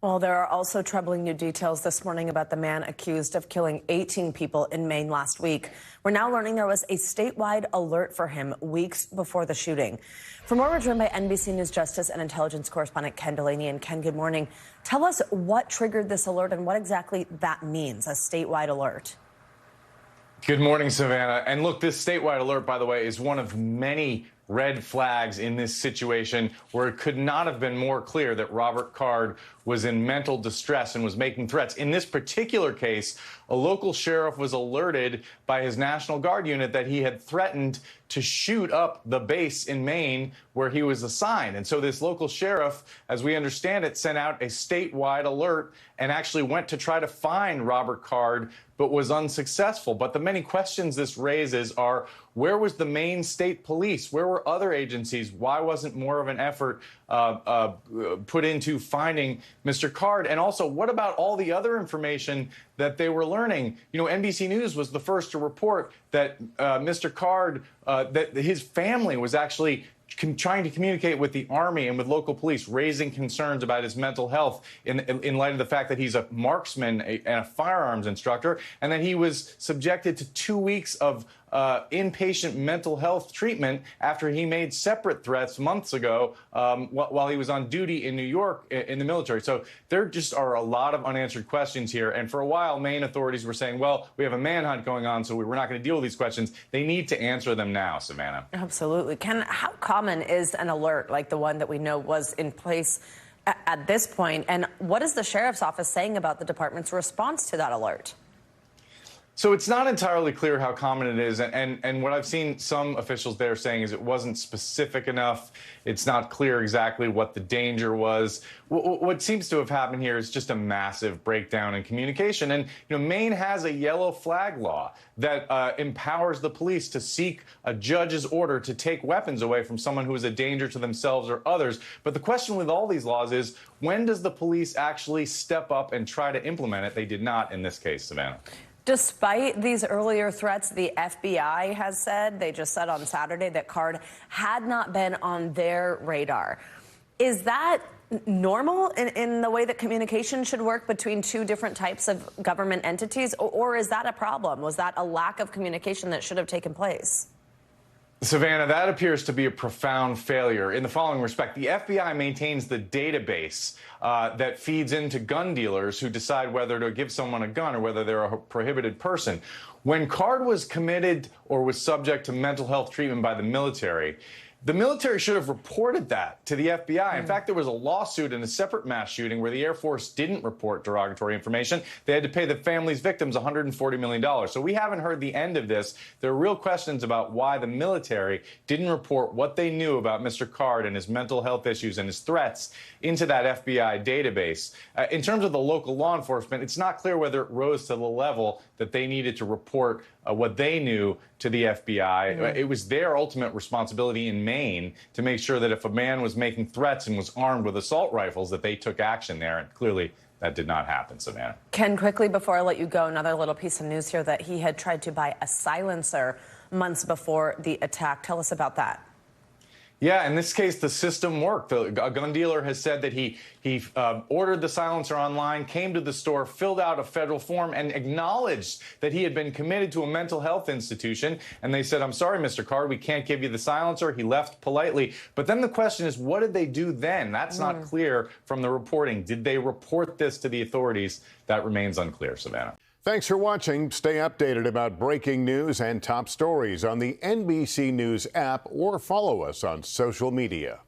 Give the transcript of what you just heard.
Well, there are also troubling new details this morning about the man accused of killing 18 people in Maine last week. We're now learning there was a statewide alert for him weeks before the shooting. For more, we're joined by NBC News Justice and Intelligence correspondent Ken Dilanian. Ken, good morning. Tell us what triggered this alert and what exactly that means, a statewide alert. Good morning, Savannah. And look, this statewide alert, by the way, is one of many red flags in this situation where it could not have been more clear that Robert Card was in mental distress and was making threats. In this particular case, a local sheriff was alerted by his National Guard unit that he had threatened to shoot up the base in Maine where he was assigned. And so this local sheriff, as we understand it, sent out a statewide alert and actually went to try to find Robert Card, but was unsuccessful. But the many questions this raises are, where was the Maine State Police? Where were other agencies? Why wasn't more of an effort put into finding Mr. Card? And also, what about all the other information that they were learning? You know, NBC News was the first to report that Mr. Card, that his family was actually trying to communicate with the Army and with local police, raising concerns about his mental health in light of the fact that he's a marksman and a firearms instructor, and that he was subjected to 2 weeks of inpatient mental health treatment after he made separate threats months ago while he was on duty in New York in the military. So there just are a lot of unanswered questions here. And for a while, Maine authorities were saying, well, we have a manhunt going on, so we're not going to deal with these questions. They need to answer them now, Savannah. Absolutely. Ken, how common is an alert like the one that we know was in place at this point? And what is the sheriff's office saying about the department's response to that alert? So it's not entirely clear how common it is, and what I've seen some officials there saying is it wasn't specific enough. It's not clear exactly what the danger was. What seems to have happened here is just a massive breakdown in communication. And you know, Maine has a yellow flag law that empowers the police to seek a judge's order to take weapons away from someone who is a danger to themselves or others. But the question with all these laws is, when does the police actually step up and try to implement it? They did not in this case, Savannah. Despite these earlier threats, the FBI has said, they just said on Saturday, that Card had not been on their radar. Is that normal in the way that communication should work between two different types of government entities? Or is that a problem? Was that a lack of communication that should have taken place? Savannah, that appears to be a profound failure in the following respect. The FBI maintains the database that feeds into gun dealers who decide whether to give someone a gun or whether they're a prohibited person. When Card was committed or was subject to mental health treatment by the military should have reported that to the FBI. In fact, there was a lawsuit in a separate mass shooting where the Air Force didn't report derogatory information. They had to pay the family's victims $140 million. So we haven't heard the end of this. There are real questions about why the military didn't report what they knew about Mr. Card and his mental health issues and his threats into that FBI database. In terms of the local law enforcement, it's not clear whether it rose to the level that they needed to report what they knew to the FBI. It was their ultimate responsibility in Maine to make sure that if a man was making threats and was armed with assault rifles, that they took action there. And clearly, that did not happen, Savannah. Ken, quickly before I let you go, another little piece of news here that he had tried to buy a silencer months before the attack. Tell us about that. Yeah, in this case, the system worked. A gun dealer has said that he ordered the silencer online, came to the store, filled out a federal form, and acknowledged that he had been committed to a mental health institution. And they said, I'm sorry, Mr. Card, we can't give you the silencer. He left politely. But then the question is, what did they do then? That's not clear from the reporting. Did they report this to the authorities? That remains unclear, Savannah. Thanks for watching. Stay updated about breaking news and top stories on the NBC News app or follow us on social media.